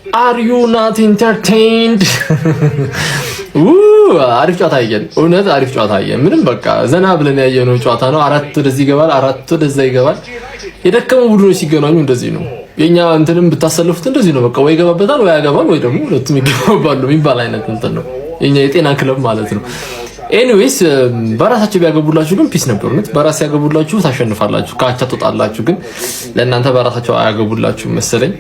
Are you not entertained? አሪፍ ጨዋታ አየን። እውነት አሪፍ ጨዋታ አየን። ምንም በቃ ዘና ብለን ያየነው ጨዋታ ነው። አራት ወደዚህ ይገባል፣ አራት ወደዛ ይገባል። የደከሙ ቡድኖች ሲገናኙ እንደዚህ ነው። የኛ እንትንም ብታሰልፉት እንደዚህ ነው። በቃ ወይ ይገባበታል ወይ ያገባል ወይ ደግሞ ሁለቱም ይገባባሉ የሚባል አይነት እንትን ነው። የኛ የጤና ክለብ ማለት ነው። ኤኒዌይስ በራሳቸው ቢያገቡላችሁ ግን ፒስ ነበር። እውነት በራስ ያገቡላችሁ ታሸንፋላችሁ፣ ካቻ ትወጣላችሁ። ግን ለእናንተ በራሳቸው አያገቡላችሁ መሰለኝ።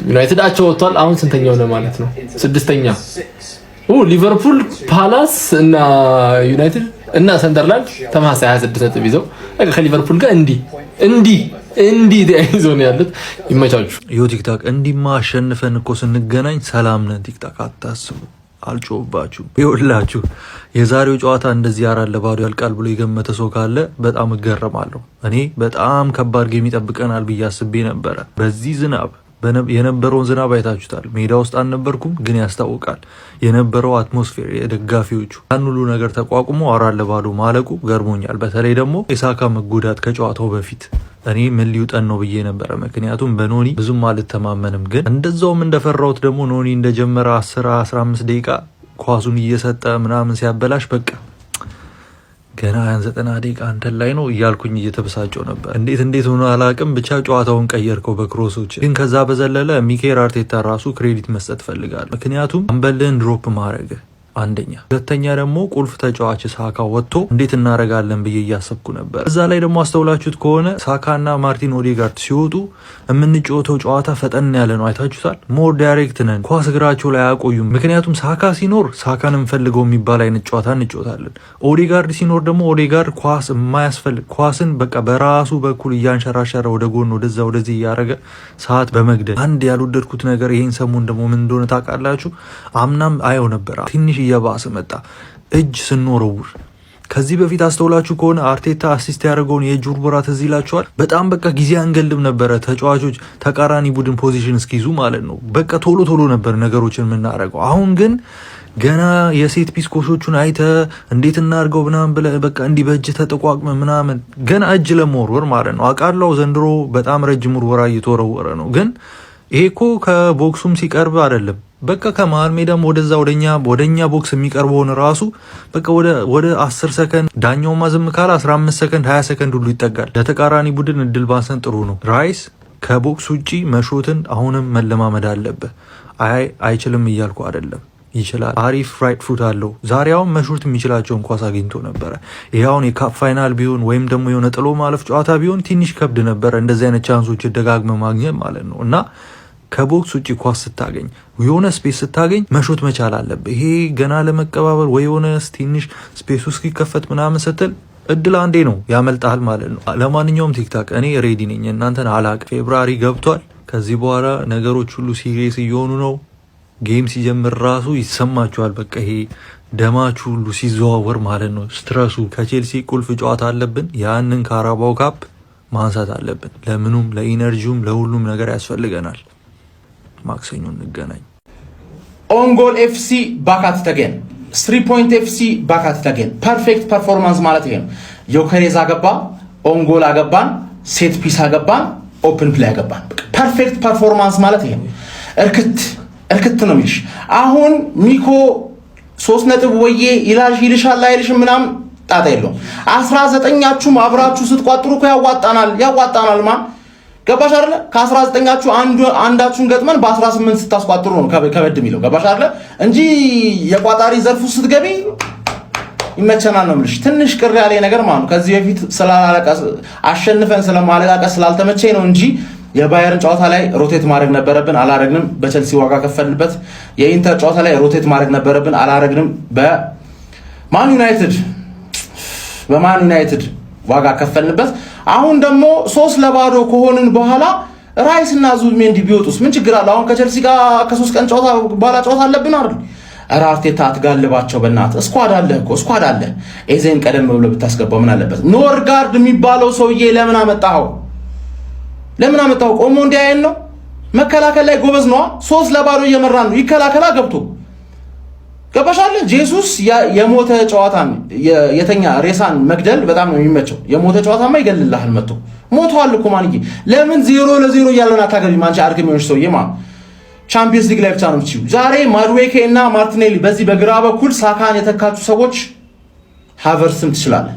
ዩናይትድ አቸው ወጥቷል። አሁን ስንተኛው ነው ማለት ነው? ስድስተኛ። ሊቨርፑል፣ ፓላስ እና ዩናይትድ እና ሰንደርላንድ ተመሳሳይ 26 ነጥብ ይዘው ከሊቨርፑል ጋር እንዲ ተያይዞ ነው ያሉት። ይመቻችሁ። ቲክታክ እንዲማ አሸንፈን እኮ ስንገናኝ ሰላም ነን። ቲክታክ አታስቡ፣ አልጮህባችሁ። ይኸውላችሁ የዛሬው ጨዋታ እንደዚህ 4-0 ያልቃል ብሎ የገመተ ሰው ካለ በጣም እገረማለሁ። እኔ በጣም ከባድ ጌም ይጠብቀናል ብዬ አስቤ ነበረ። በዚህ ዝናብ የነበረውን ዝናብ አይታችሁታል። ሜዳ ውስጥ አልነበርኩም ግን ያስታውቃል የነበረው አትሞስፌር፣ የደጋፊዎቹ ያን ሁሉ ነገር ተቋቁሞ 4-0 ማለቁ ገርሞኛል። በተለይ ደግሞ የሳካ መጎዳት ከጨዋታው በፊት እኔ ምን ሊውጠን ነው ብዬ ነበረ። ምክንያቱም በኖኒ ብዙም አልተማመንም። ግን እንደዛውም እንደፈራሁት ደግሞ ኖኒ እንደጀመረ 10-15 ደቂቃ ኳሱን እየሰጠ ምናምን ሲያበላሽ በቃ ገና 90 ደቂቃ አንተን ላይ ነው እያልኩኝ እየተበሳጨው ነበር። እንዴት ሆኖ አላቅም። ብቻ ጨዋታውን ቀየርከው በክሮሶች። ግን ከዛ በዘለለ ሚኬል አርቴታ ራሱ ክሬዲት መስጠት ፈልጋለሁ። ምክንያቱም አንበልን ድሮፕ ማድረግ አንደኛ፣ ሁለተኛ ደግሞ ቁልፍ ተጫዋች ሳካ ወጥቶ እንዴት እናረጋለን ብዬ እያሰብኩ ነበር። እዛ ላይ ደግሞ አስተውላችሁት ከሆነ ሳካና ማርቲን ኦዴጋርድ ሲወጡ የምንጫወተው ጨዋታ ፈጠን ያለ ነው። አይታችሁታል። ሞር ዳይሬክት ነን። ኳስ እግራቸው ላይ አያቆዩም። ምክንያቱም ሳካ ሲኖር ሳካን እንፈልገው የሚባል አይነት ጨዋታ እንጫወታለን። ኦዴጋርድ ሲኖር ደግሞ ኦዴጋርድ ኳስ የማያስፈልግ ኳስን በቃ በራሱ በኩል እያንሸራሸረ ወደ ጎን ወደዛ ወደዚህ እያረገ ሰዓት በመግደል አንድ ያልወደድኩት ነገር ይሄን ሰሞን ደግሞ ምን እንደሆነ ታውቃላችሁ? አምናም አየው ነበር ትንሽ እየባሰ መጣ። እጅ ስንወረውር ከዚህ በፊት አስተውላችሁ ከሆነ አርቴታ አሲስት ያደረገውን የእጅ ውርወራ ትዝ ይላችኋል። በጣም በቃ ጊዜ አንገልም ነበረ ተጫዋቾች ተቃራኒ ቡድን ፖዚሽን እስኪይዙ ማለት ነው። በቃ ቶሎ ነበር ነገሮችን የምናደርገው። አሁን ግን ገና የሴት ፒስ ኮሾቹን አይተ እንዴት እናርገው ምናምን ብለህ በቃ እንዲህ በእጅ ተጠቋቅመ ምናምን ገና እጅ ለመወርወር ማለት ነው። አውቃለሁ ዘንድሮ በጣም ረጅም ውርወራ እየተወረወረ ነው። ግን ይሄ እኮ ከቦክሱም ሲቀርብ አይደለም። በቃ ከመሃል ሜዳም ወደኛ ቦክስ የሚቀርበውን ራሱ በቃ ወደ 10 ሰከንድ ዳኛው ማዝም ካለ 15 ሰከንድ 20 ሰከንድ ሁሉ ይጠጋል። ለተቃራኒ ቡድን እድል ባሰን ጥሩ ነው። ራይስ ከቦክስ ውጪ መሾትን አሁንም መለማመድ አለበት። አይችልም እያልኩ አይደለም፣ ይችላል። አሪፍ ራይት ፉት አለው። ዛሬውን መሾት የሚችላቸውን ኳስ አግኝቶ ነበረ። ይሄውን የካፕ ፋይናል ቢሆን ወይም ደግሞ የሆነ ጥሎ ማለፍ ጨዋታ ቢሆን ትንሽ ከብድ ነበረ እንደዚህ አይነት ቻንሶች ደጋግመ ማግኘት ማለት ነው። እና ከቦክስ ውጪ ኳስ ስታገኝ የሆነ ስፔስ ስታገኝ መሾት መቻል አለበት። ይሄ ገና ለመቀባበል ወይ የሆነ ትንሽ ስፔስ ውስጥ ሲከፈት ምናምን ስትል እድል አንዴ ነው ያመልጣል ማለት ነው። ለማንኛውም ቲክታክ እኔ ሬዲ ነኝ፣ እናንተን አላቅ። ፌብራሪ ገብቷል። ከዚህ በኋላ ነገሮች ሁሉ ሲሪየስ እየሆኑ ነው። ጌም ሲጀምር ራሱ ይሰማችኋል። በቃ ይሄ ደማችሁ ሁሉ ሲዘዋወር ማለት ነው። ስትረሱ ከቼልሲ ቁልፍ ጨዋታ አለብን። ያንን ካራባው ካፕ ማንሳት አለብን። ለምኑም ለኢነርጂውም ለሁሉም ነገር ያስፈልገናል። ማክሰኞ እንገናኝ። ኦንጎል ኤፍሲ ባካት ተገን 3 ፖይንት ኤፍሲ ባካት ተገን ፐርፌክት ፐርፎርማንስ ማለት ይሄ ነው። ዮከሬዝ አገባ፣ ኦንጎል አገባን፣ ሴት ፒስ አገባን፣ ኦፕን ፕሌይ አገባን። ፐርፌክት ፐርፎርማንስ ማለት ይሄ ነው። እርክት ነው የሚልሽ። አሁን ሚኮ 3 ነጥብ ወዬ ይልሻል አይልሽም ምናምን ጣጣ የለውም። 19ኛችሁም አብራችሁ ስትቋጥሩ እኮ ያዋጣናል ማን ገባሽ አይደለ? ከ19ኛችሁ አንዳችሁን ገጥመን በ18 ስታስቋጥሩ ነው ከበድ የሚለው ገባሽ አይደለ? እንጂ የቋጣሪ ዘርፉ ስትገቢ ይመቸናል ነው የምልሽ። ትንሽ ቅር ያለ ነገር ማለት ነው ከዚህ በፊት አሸንፈን ስለማለቃቀስ ስላልተመቸኝ ነው እንጂ የባየርን ጨዋታ ላይ ሮቴት ማድረግ ነበረብን፣ አላረግንም። በቸልሲ ዋጋ ከፈልንበት። የኢንተር ጨዋታ ላይ ሮቴት ማድረግ ነበረብን፣ አላረግንም። በማን ዩናይትድ ዋጋ ከፈልንበት። አሁን ደግሞ 3-0 ከሆንን በኋላ ራይስ እና ዙቢሜንዲ ቢወጡስ ምን ችግር አለ? አሁን ከቸልሲ ጋር ከ3 ቀን ጨዋታ በኋላ ጨዋታ አለብን አይደል? አርቴታ አትጋልባቸው በእናትህ። ስኳድ አለ። ኤዜን ቀደም ብሎ ብታስገባው ምን አለበት? ኖርጋርድ የሚባለው ሰውዬ ለምን አመጣው? ቆሞ እንዲያየን ነው። መከላከል ላይ ጎበዝ ነው። 3-0 እየመራን ነው። ይከላከላ ገብቶ ገባሻለ። ጄሱስ የሞተ ጨዋታን የተኛ ሬሳን መግደል በጣም ነው የሚመቸው። የሞተ ጨዋታማ ይገልልሃል መጥቶ ሞቷል እኮ ማንዬ። ለምን 0-0 እያለን አታገቢም አንቺ አርግሚዎች ሰውዬ ማለት ቻምፒየንስ ሊግ ላይ ብቻ ነው የምትችሉ። ዛሬ ማዱዌኬ እና ማርቲኔሊ በዚህ በግራ በኩል ሳካን የተካቹ ሰዎች ሃቨርትስም ትችላለህ፣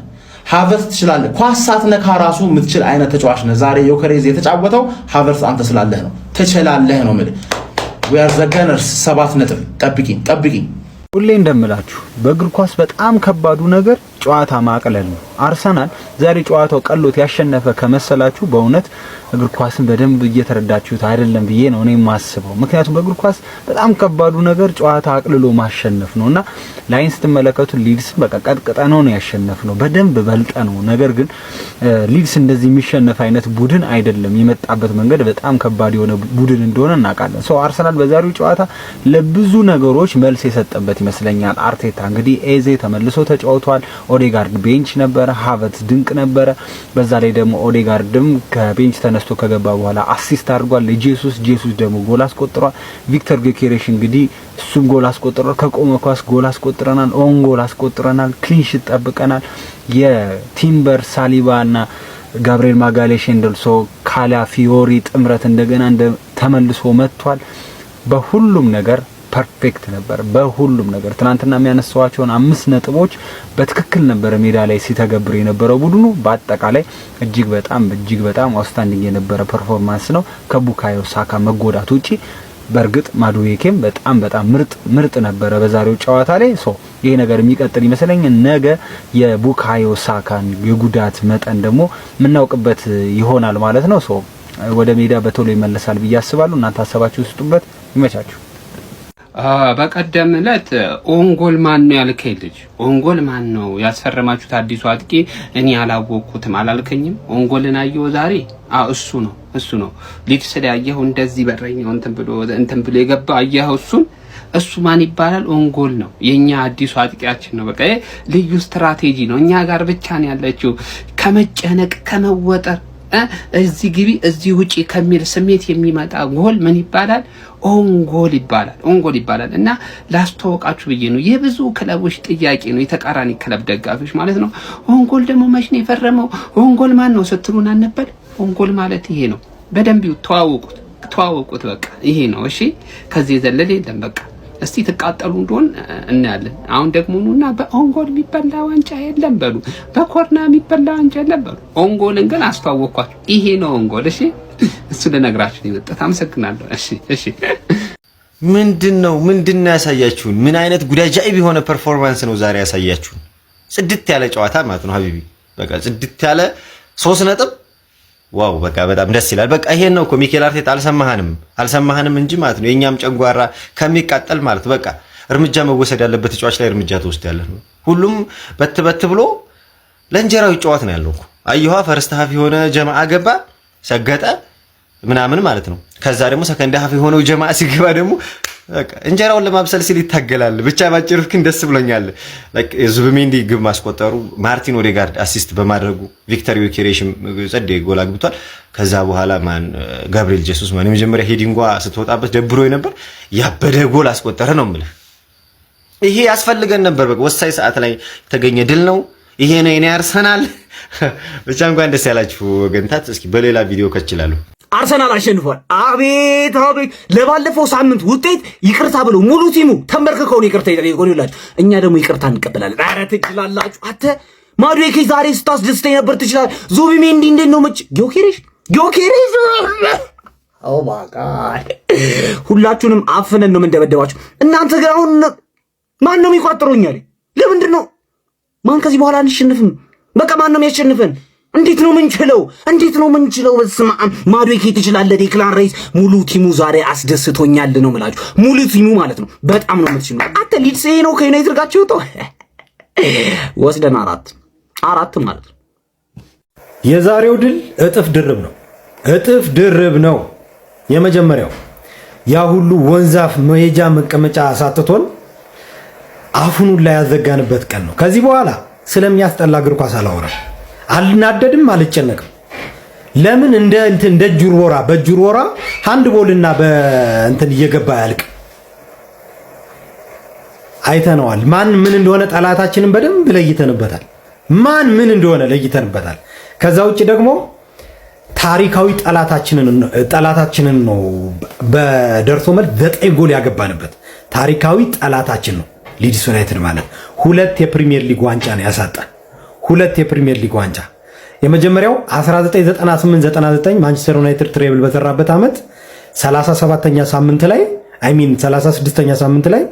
ሃቨርትስ ትችላለህ። ኳስ ሳትነካ ራሱ የምትችል አይነት ተጫዋች ነህ። ዛሬ ዮኬሬዝ የተጫወተው ሃቨርትስ አንተ ስላለህ ነው። ትችላለህ ነው የምልህ። we are the gunners 7 ነጥብ ጠብቂኝ። ሁሌ እንደምላችሁ በእግር ኳስ በጣም ከባዱ ነገር ጨዋታ ማቅለል ነው። አርሰናል ዛሬ ጨዋታው ቀሎት ያሸነፈ ከመሰላችሁ በእውነት እግር ኳስን በደንብ እየተረዳችሁት አይደለም ብዬ ነው እኔ የማስበው። ምክንያቱም በእግር ኳስ በጣም ከባዱ ነገር ጨዋታ አቅልሎ ማሸነፍ ነውና ላይን ስትመለከቱ ሊድስ በቃ ቀጥቀጠነው ነው ያሸነፍነው፣ በደንብ በልጠነው። ነገር ግን ሊድስ እንደዚህ የሚሸነፍ አይነት ቡድን አይደለም። የመጣበት መንገድ በጣም ከባድ የሆነ ቡድን እንደሆነ እናውቃለን። ሶ አርሰናል በዛሬው ጨዋታ ለብዙ ነገሮች መልስ የሰጠበት ይመስለኛል። አርቴታ እንግዲህ ኤዜ ተመልሶ ተጫውቷል። ኦዴጋርድ ቤንች ነበረ፣ ሃቨርትስ ድንቅ ነበረ። በዛ ላይ ደግሞ ኦዴጋርድም ከቤንች ተነስቶ ከገባ በኋላ አሲስት አድርጓል ለጄሱስ። ጄሱስ ደግሞ ጎል አስቆጥሯል። ቪክተር ጌኬሬሽ እንግዲህ እሱም ጎል አስቆጥሯል። ከቆመ ኳስ ጎል አስቆጥረናል፣ ኦን ጎል አስቆጥረናል፣ ክሊንሺት ጠብቀናል። የቲምበር ሳሊባና ጋብሪኤል ማጋሌሽ እንደልሶ ካላፊዮሪ ጥምረት እንደገና ተመልሶ መጥቷል። በሁሉም ነገር ፐርፌክት ነበር። በሁሉም ነገር ትናንትና የሚያነሳዋቸውን 5 ነጥቦች በትክክል ነበር ሜዳ ላይ ሲተገብር የነበረው ቡድኑ። በአጠቃላይ እጅግ በጣም አውትስታንዲንግ የነበረ ፐርፎርማንስ ነው ከቡካዮ ሳካ መጎዳት ውጪ። በእርግጥ ማዱዌኬም በጣም ምርጥ ነበረ በዛሬው ጨዋታ ላይ። ይሄ ነገር የሚቀጥል ይመስለኝ ነገ የቡካዮ ሳካን የጉዳት መጠን ደግሞ የምናውቅበት ይሆናል ማለት ነው። ወደ ሜዳ በቶሎ ይመለሳል ብዬ አስባለሁ። እናንተ ሀሳባችሁ ስጡበት። ይመቻችሁ። በቀደም ዕለት ኦንጎል ማን ነው ያልከኝ ልጅ፣ ኦንጎል ማን ነው ያስፈረማችሁት አዲሱ አጥቂ? እኔ አላወቅኩትም አላልከኝም? ኦንጎልን አየሁ ዛሬ። እሱ ነው ሊድስ ላይ አየኸው፣ እንደዚህ በረኛው እንትን ብሎ የገባ አየኸው። እሱ ማን ይባላል? ኦንጎል ነው። የኛ አዲሱ አጥቂያችን ነው። በቃ ልዩ ስትራቴጂ ነው። እኛ ጋር ብቻ ነው ያለችው። ከመጨነቅ ከመወጠር እዚህ ግቢ እዚህ ውጪ ከሚል ስሜት የሚመጣ ጎል ምን ይባላል? ኦንጎል ይባላል። እና ላስተዋወቃችሁ ብዬ ነው። የብዙ ክለቦች ጥያቄ ነው፣ የተቃራኒ ክለብ ደጋፊዎች ማለት ነው። ኦንጎል ደግሞ መች ነው የፈረመው? ኦንጎል ማን ነው ስትሉን አልነበር? ኦንጎል ማለት ይሄ ነው። በደንብ ተዋወቁት። በቃ ይሄ ነው። እሺ፣ ከዚህ የዘለለ የለም። በቃ እስቲ ተቃጠሉ እንደሆን እናያለን። አሁን ደግሞ ኑና በኦንጎል የሚበላ ዋንጫ የለም በሉ፣ በኮርና የሚበላ ዋንጫ የለም በሉ። ኦንጎልን ግን አስተዋወቅኳችሁ። ይሄ ነው ኦንጎል። እሺ፣ እሱ ለነግራችሁ ነው የመጣሁት። አመሰግናለሁ። እሺ። ምንድነው ያሳያችሁን? ምን አይነት ጉዳጃኢብ የሆነ ፐርፎርማንስ ነው ዛሬ ያሳያችሁን? ጽድት ያለ ጨዋታ ማለት ነው ሀቢቢ። በቃ ጽድት ያለ 3 ነጥብ። ዋው በቃ በጣም ደስ ይላል። በቃ ይሄን ነው እኮ ሚኬል አርቴታ አልሰማህንም እንጂ ማለት ነው። የኛም ጨንጓራ ከሚቃጠል ማለት በቃ እርምጃ መወሰድ ያለበት ተጫዋች ላይ እርምጃ ተወስዷል። ሁሉም በት ብሎ ለእንጀራው ይጫወት ነው ያለው እኮ። አየኋ ፈርስት ሀፍ የሆነ ጀማዓ ገባ ሰገጠ ምናምን ማለት ነው። ከዛ ደግሞ ሰከንድ ሀፍ የሆነው ጀማዓ ሲገባ ደግሞ በቃ እንጀራውን ለማብሰል ሲል ይታገላል። ብቻ ባጭሩ ግን ደስ ብሎኛል። ዙቢሜንዲ ግብ ማስቆጠሩ፣ ማርቲን ኦዴጋርድ አሲስት በማድረጉ፣ ቪክተር ዮኬሬሽ ጸዴ ጎል አግብቷል። ከዛ በኋላ ጋብሪኤል ጄሱስ የመጀመሪያ ሄዲንጓ ስትወጣበት ደብሮ ነበር፣ ያበደ ጎል አስቆጠረ ነው የምልህ። ይሄ ያስፈልገን ነበር። በቃ ወሳኝ ሰዓት ላይ የተገኘ ድል ነው። ይሄ ነው የኔ አርሰናል። ብቻ እንኳን ደስ ያላችሁ ወገንታት። እስኪ በሌላ ቪዲዮ ከችላለሁ። አርሰናል አሸንፏል። አቤት ለባለፈው ሳምንት ውጤት ይቅርታ ብሎ ሙሉ ቲሙ ተንበርክከው ይቅርታ ይጠይቁን ይላል። እኛ ደግሞ ይቅርታ እንቀበላለን። ኧረ ትችላላችሁ። አተ ማዱዌኬ ዛሬ ስታስደስተኝ ነበር። ትችላል። ዙቢሜንዲ እንዴት ነው ጊዮኬሬሽ ኦ ማይ ጋድ ሁላችሁንም አፍነን ነው የምንደበደባችሁ። እናንተ ግን አሁን ማን ነው የሚቋጥሩኛል? ለምንድን ነው ማን ከዚህ በኋላ አንሸንፍም? በቃ ማን ነው የሚያሸንፈን? እንዴት ነው ምንችለው? በስመ አብ ማዱዌኬ ትችላለህ። ዴክላን ራይስ ሙሉ ቲሙ ዛሬ አስደስቶኛል ነው የምላችሁ። ሙሉ ቲሙ ማለት ነው። በጣም ነው የምትችሉት። አተ ሊድስ ነው ከዩናይትድ ጋር ጨውተው ወስደን አራት ማለት ነው። የዛሬው ድል እጥፍ ድርብ ነው። የመጀመሪያው ያ ሁሉ ወንዛፍ መሄጃ መቀመጫ ሳትቶን አፉኑን ላይ ያዘጋንበት ቀን ነው። ከዚህ በኋላ ስለሚያስጠላ እግር ኳስ አላወራም። አልናደድም፣ አልጨነቅም። ለምን እንደ ጁርቦራ በጁርቦራ ሃንድቦልና በእንትን እየገባ ያልቅ አይተነዋል። ማን ምን እንደሆነ ጠላታችንን በደንብ ለይተንበታል። ከዛ ውጭ ደግሞ ታሪካዊ ጠላታችንን ነው በደርሶ መልስ 9 ጎል ያገባንበት ታሪካዊ ጠላታችን ነው ሊድስ ዩናይትድ ማለት 2 የፕሪሚየር ሊግ ዋንጫ ነው ያሳጣን 2 የፕሪሚየር ሊግ ዋንጫ የመጀመሪያው 1998-99 ማንቸስተር ዩናይትድ ትሬብል በሰራበት ዓመት 37ኛ ሳምንት ላይ 36ኛ ሳምንት ላይ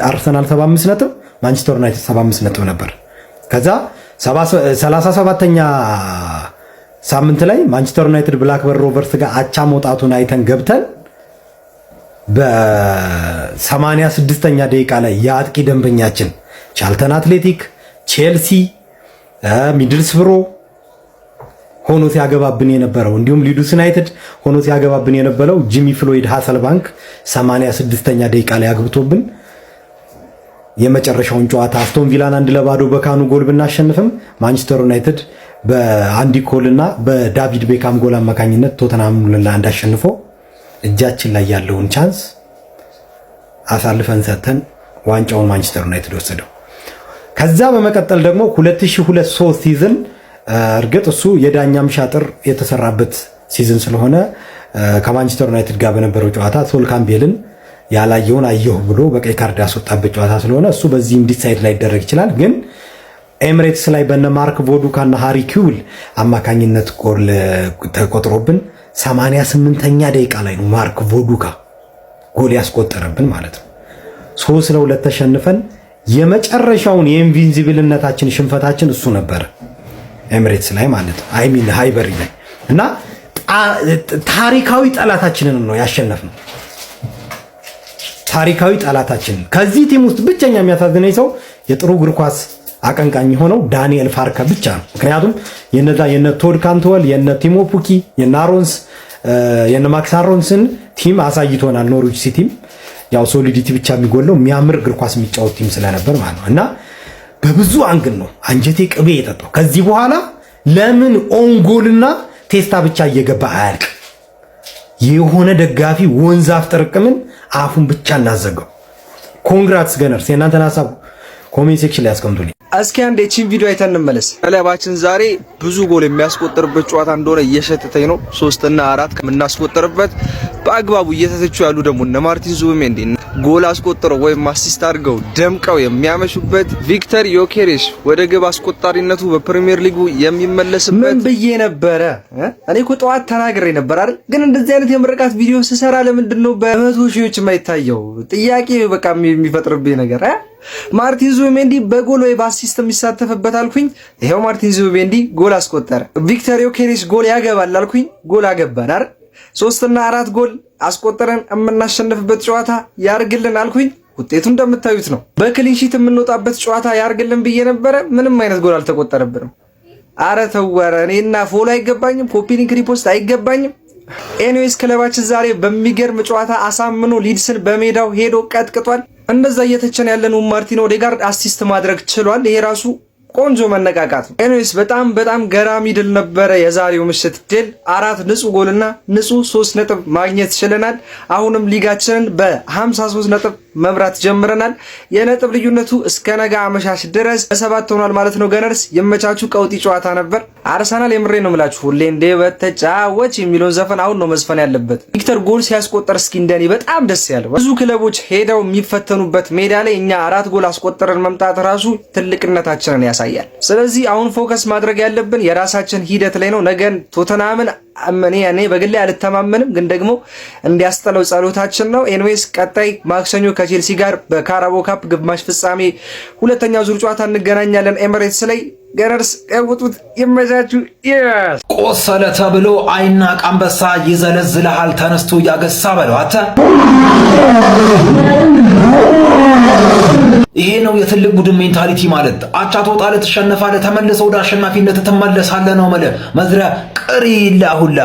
አርሰናል 75 ነጥብ ማንቸስተር ዩናይትድ 75 ነጥብ ነበር ከዛ 37ኛ ሳምንት ላይ ማንቸስተር ዩናይትድ ብላክበርን ሮቨርስ ጋር አቻ መውጣቱን አይተን ገብተን በ86ኛ ደቂቃ ላይ የአጥቂ ደንበኛችን ቻልተን አትሌቲክ ቼልሲ ሚድልስብሮ ሆኖ ሲያገባብን የነበረው እንዲሁም ሊድስ ዩናይትድ ሆኖ ሲያገባብን የነበረው ጂሚ ፍሎይድ ሃሰልባንክ 86ኛ ደቂቃ ላይ አግብቶብን የመጨረሻውን ጨዋታ አስቶን ቪላን 1-0 በካኑ ጎል ብናሸንፍም ማንቸስተር ዩናይትድ በአንዲ ኮል እና በዳቪድ ቤካም ጎል አማካኝነት ቶተንሃም ለ1 አሸንፎ እጃችን ላይ ያለውን ቻንስ አሳልፈን ሰተን ዋንጫውን ማንቸስተር ዩናይትድ ወሰደው። ከዛ በመቀጠል ደግሞ 2002-3 ሲዝን እርግጥ እሱ የዳኛም ሻጥር የተሰራበት ሲዝን ስለሆነ ከማንቸስተር ዩናይትድ ጋር በነበረው ጨዋታ ሶል ካምቤልን ያላየውን አየሁ ብሎ በቀይ ካርድ ያስወጣበት ጨዋታ ስለሆነ እሱ በዚህም ዲሳይድ ላይ ይደረግ ይችላል። ግን ኤምሬትስ ላይ በነ ማርክ ቮዱካና ሃሪ ኪውል አማካኝነት ጎል ተቆጥሮብን 88ኛ ደቂቃ ላይ ነው ማርክ ቮዱካ ጎል ያስቆጠረብን ማለት ነው። 3-2 ተሸንፈን የመጨረሻውን የኢንቪንዚብልነታችን ሽንፈታችን እሱ ነበር ኤምሬትስ ላይ ማለት ነው። አይሚን ሃይበሪ ላይ እና ታሪካዊ ጠላታችንን ነው ያሸነፍነው። ታሪካዊ ጠላታችን ከዚህ ቲም ውስጥ ብቸኛ የሚያሳዝነኝ ሰው የጥሩ እግር ኳስ አቀንቃኝ ሆነው ዳንኤል ፋርከ ብቻ ነው። ምክንያቱም የነ ቶድ ካንትወል የነ ቲሞ ፑኪ የነ አሮንስ የነ ማክስ አሮንስን ቲም አሳይቶናል። ኖርዊች ሲቲም ያው ሶሊዲቲ ብቻ የሚጎለው የሚያምር እግር ኳስ የሚጫወት ቲም ስለነበር ማለት ነው እና በብዙ አንግል ነው አንጀቴ ቅቤ የጠጣው። ከዚህ በኋላ ለምን ኦንጎልና ቴስታ ብቻ እየገባ አያልቅ? የሆነ ደጋፊ ወንዛፍ ጥርቅምን አፉን ብቻ እናዘጋው። ኮንግራትስ ገነርስ። የእናንተን ሀሳብ ኮሜንት ሴክሽን ላይ አስቀምጡልኝ። እስኪ አንድ እቺን ቪዲዮ አይተን እንመለስ። ክለባችን ዛሬ ብዙ ጎል የሚያስቆጥርበት ጨዋታ እንደሆነ እየሸተተኝ ነው። 3 እና 4 ከምናስቆጥርበት በአግባቡ እየተተቹ ያሉ ደግሞ እነ ማርቲን ዙቢሜንዲ ጎል አስቆጥረው ወይም አሲስት አድርገው ደምቀው የሚያመሹበት ቪክተር ዮኬሬሽ ወደ ግብ አስቆጣሪነቱ በፕሪሚየር ሊጉ የሚመለስበት ምን ብዬ ነበረ? እኔ እኮ ጠዋት ተናግሬ ነበር አይደል? ግን እንደዚህ አይነት የምርቃት ቪዲዮ ስሰራ ለምንድን ነው በመቶ ሺዎች የማይታየው? ጥያቄ በቃ የሚፈጥርብኝ ነገር ማርቲን ዙቢሜንዲ በጎል ወይ በአሲስት የሚሳተፍበት አልኩኝ። ይሄው ማርቲን ዙቢሜንዲ ጎል አስቆጠረ። ቪክተር ዮኬሬሽ ጎል ያገባል አልኩኝ። ጎል አገባን አይደል? 3 እና 4 ጎል አስቆጠረን የምናሸንፍበት ጨዋታ ያርግልን አልኩኝ። ውጤቱ እንደምታዩት ነው። በክሊንሺት የምንወጣበት ጨዋታ ያርግልን ብዬ ነበረ። ምንም አይነት ጎል አልተቆጠረብንም። አረ ተወረ። እኔና ፎሎ አይገባኝም፣ ኮፒ ሊንክ ሪፖስት አይገባኝም። ኤኒዌይስ ክለባችን ዛሬ በሚገርም ጨዋታ አሳምኖ ሊድስን በሜዳው ሄዶ ቀጥቅጧል። እንደዛ እየተቸን ያለነው ማርቲን ኦዴጋርድ አሲስት ማድረግ ችሏል። ይሄ ራሱ ቆንጆ መነቃቃት ነው። ኤኒዌይስ በጣም ገራሚ ድል ነበረ የዛሬው ምሽት ድል። 4 ንጹህ ጎልና ንጹህ 3 ነጥብ ማግኘት ችለናል። አሁንም ሊጋችንን በ53 ነጥብ መምራት ጀምረናል። የነጥብ ልዩነቱ እስከ ነገ አመሻሽ ድረስ 7 ሆኗል ማለት ነው። ገነርስ የመቻችሁ ቀውጢ ጨዋታ ነበር። አርሰናል የምሬ ነው የምላችሁ ሁሌ እንደ በተጫወች የሚለውን ዘፈን አሁን ነው መዝፈን ያለበት። ቪክተር ጎል ሲያስቆጠር እስኪ እንደኔ በጣም ደስ ያለው ብዙ ክለቦች ሄደው የሚፈተኑበት ሜዳ ላይ እኛ 4 ጎል አስቆጠረን መምጣት ራሱ ትልቅነታችንን ያሳያል። ስለዚህ አሁን ፎከስ ማድረግ ያለብን የራሳችን ሂደት ላይ ነው። ነገን ቶተንሃምን እኔ በግሌ አልተማመንም፣ ግን ደግሞ እንዲያስጠለው ጸሎታችን ነው። ኤንዌስ ቀጣይ ማክሰኞ ከቼልሲ ጋር በካራቦ ካፕ ግማሽ ፍጻሜ ሁለተኛው ዙር ጨዋታ እንገናኛለን ኤሚሬትስ ላይ። ገነርስ ቀውጡት ይመቻችሁ። ቆሰለ ተብሎ አይናቅ አንበሳ ይዘለዝልሃል ተነስቶ ያገሳ በለው አተ ይሄ ነው የትልቅ ቡድን ሜንታሊቲ ማለት። አቻ ትወጣለህ፣ ትሸነፋለህ፣ ተመልሰህ ወደ አሸናፊነት ትመለሳለህ ነው ማለት መዝሪያ ቅሪ ለሁላ